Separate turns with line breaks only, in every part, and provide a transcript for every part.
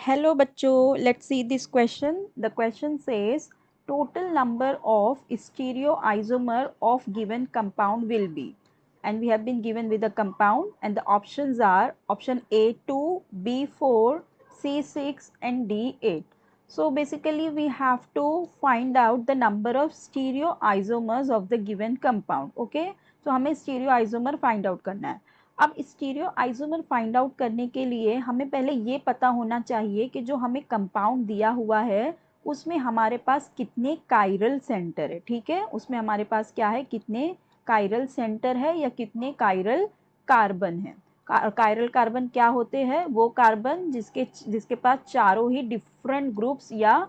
Hello bachcho, let's see this question. The question says total number of stereoisomer of given compound will be, and we have been given with a compound and the options are option A 2, B 4, C 6 and D 8. So basically we have to find out the number of stereoisomers of the given compound. Okay, so हमें stereoisomer find out करना है. अब stereo isomer find out करने के लिए हमें पहले ये पता होना चाहिए कि जो हमें कंपाउंड दिया हुआ है उसमें हमारे पास कितने कायरल सेंटर है. ठीक है, उसमें हमारे पास क्या है, कितने कायरल सेंटर है या कितने कायरल कार्बन है. कायरल कार्बन क्या होते हैं, वो कार्बन जिसके पास चारों ही डिफरेंट ग्रुप्स या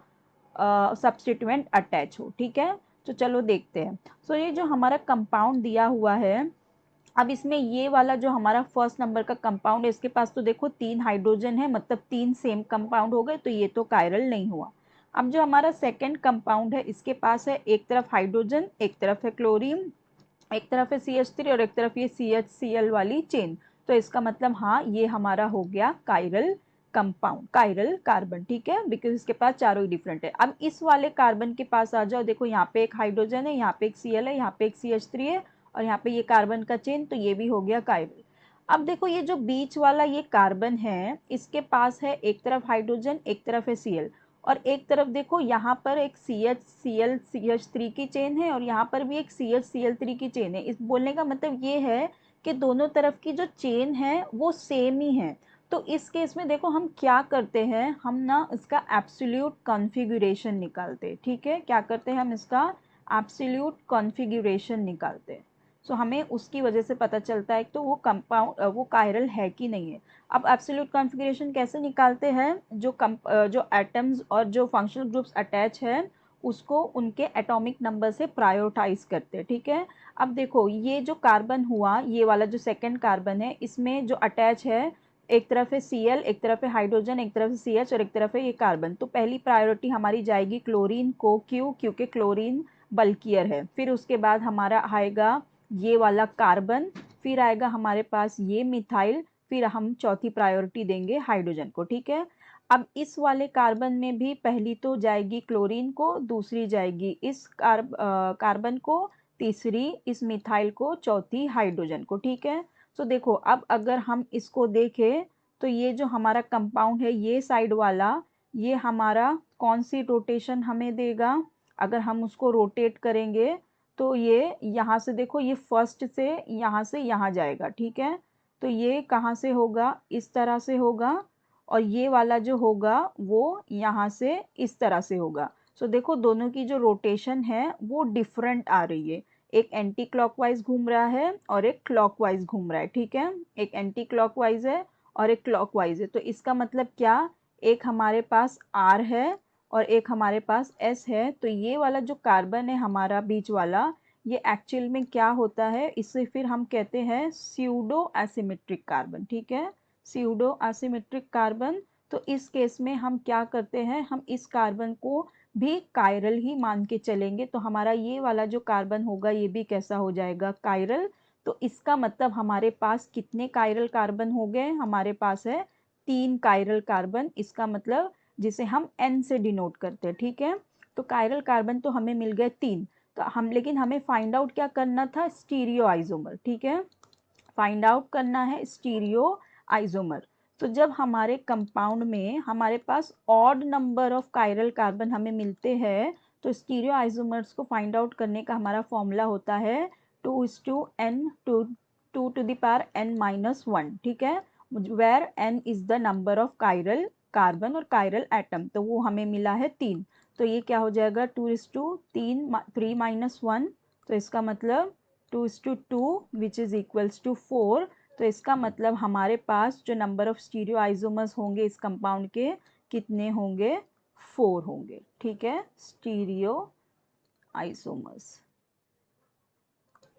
सब्स्टिट्यूएंट अटैच हो. ठीक है, तो चलो देखते हैं. सो ये जो हमारा कंपाउंड दिया हुआ है, अब इसमें ये वाला जो हमारा फर्स्ट नंबर का कंपाउंड है इसके पास तो देखो 3 हाइड्रोजन है, मतलब 3 सेम कंपाउंड हो गए, तो ये तो कायरल नहीं हुआ. अब जो हमारा सेकंड कंपाउंड है इसके पास है एक तरफ हाइड्रोजन, एक तरफ है क्लोरीन, एक तरफ है CH3 और एक तरफ ये CHCl वाली चेन. तो इसका मतलब हाँ, ये हमारा हो गया कायरल कंपाउंड, कायरल कार्बन. ठीक है, बिकॉज इसके पास चारों ही डिफरेंट है. अब इस वाले कार्बन के पास आ जाओ, देखो यहाँ पे एक हाइड्रोजन है, यहाँ पे एक Cl है, यहाँ पे एक CH3 है और यहाँ पे ये कार्बन का चेन, तो ये भी हो गया कायरल. अब देखो ये जो बीच वाला ये कार्बन है इसके पास है एक तरफ हाइड्रोजन, एक तरफ है Cl और एक तरफ देखो यहाँ पर एक CHCl CH3 की चेन है और यहाँ पर भी एक CHCl3 की चेन है. इस बोलने का मतलब ये है कि दोनों तरफ की जो चेन है वो सेम ही है. तो इस केस में देखो हम क्या करते हैं, हम ना इसका एब्सोल्यूट कॉन्फ़िगरेशन निकालते हैं. ठीक है, क्या करते हैं, हम इसका एब्सोल्यूट कॉन्फ़िगरेशन निकालते हैं. सो हमें उसकी वजह से पता चलता है तो वो कंपाउंड वो कायरल है कि नहीं है. अब एब्सोल्यूट कॉन्फ़िगरेशन कैसे निकालते हैं, जो एटम्स और जो फंक्शनल ग्रुप्स अटैच है उसको उनके एटॉमिक नंबर से प्रायोरिटाइज करते हैं. ठीक है, अब देखो ये जो कार्बन हुआ, ये वाला जो सेकंड कार्बन है इसमें जो अटैच है एक तरफ है Cl, एक तरफ है हाइड्रोजन, एक तरफ है CH और एक तरफ है ये कार्बन. तो पहली प्रायोरिटी हमारी जाएगी क्लोरीन को. क्यों, क्योंकि क्लोरीन बल्कियर है. फिर उसके बाद हमारा आएगा ये वाला कार्बन, फिर आएगा हमारे पास ये मिथाइल, फिर हम चौथी प्रायोरिटी देंगे हाइड्रोजन को. ठीक है, अब इस वाले कार्बन में भी पहली तो जाएगी क्लोरीन को, दूसरी जाएगी इस कार्बन को, तीसरी इस मिथाइल को, चौथी हाइड्रोजन को. ठीक है, तो देखो अब अगर हम इसको देखें तो ये जो हमारा कंपाउंड है ये साइड वाला, ये हमारा कौन सी रोटेशन हमें देगा, अगर हम उसको रोटेट करेंगे तो ये यहाँ से देखो ये फर्स्ट से यहाँ जाएगा. ठीक है, तो ये कहाँ से होगा, इस तरह से होगा और ये वाला जो होगा वो यहाँ से इस तरह से होगा. सो देखो दोनों की जो रोटेशन है वो डिफरेंट आ रही है, एक एंटी क्लॉकवाइज घूम रहा है और एक क्लॉकवाइज घूम रहा है. ठीक है, एक एंटी क्लॉकवाइज है और एक क्लॉकवाइज है. तो इसका मतलब क्या, एक हमारे पास R है और एक हमारे पास S है. तो ये वाला जो कार्बन है हमारा बीच वाला, ये एक्चुअल में क्या होता है, इसे फिर हम कहते हैं स्यूडो एसिमेट्रिक कार्बन. ठीक है, स्यूडो एसिमेट्रिक कार्बन. तो इस केस में हम क्या करते हैं, हम इस कार्बन को भी कायरल ही मान के चलेंगे. तो हमारा ये वाला जो कार्बन होगा ये भी कैसा हो जाएगा, कायरल. तो इसका मतलब हमारे पास कितने कायरल कार्बन हो गए, हमारे पास है 3 कायरल कार्बन. इसका मतलब जिसे हम N से डिनोट करते हैं. ठीक है, तो कायरल कार्बन तो हमें मिल गए 3. तो लेकिन हमें फाइंड आउट क्या करना था, स्टीरियो आइसोमर. ठीक है, फाइंड आउट करना है स्टीरियो आइसोमर. तो जब हमारे कंपाउंड में हमारे पास odd number of chiral carbon हमें मिलते हैं तो स्टीरियो आइसोमर्स को फाइंड आउट करने का हमारा फॉर्मूला होता है 2:n to the power n-1. ठीक है, where n is the number of chiral carbon और कायरल एटम. तो वो हमें मिला है 3. तो ये क्या हो जाएगा, 2:3 तो इसका मतलब 2:2 विच इज इक्वल्स टू 4. तो इसका मतलब हमारे पास जो नंबर ऑफ स्टीरियो आइसोमर्स होंगे इस कंपाउंड के कितने होंगे, 4 होंगे. ठीक है, स्टीरियो आइसोमर्स.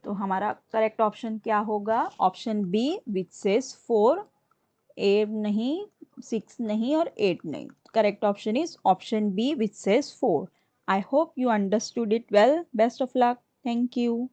तो हमारा करेक्ट ऑप्शन क्या होगा, ऑप्शन बी विच सेज 4, 8 नहीं, 6 नहीं और 8 नहीं. Correct option is option B which says 4. I hope you understood it well. Best of luck. Thank you.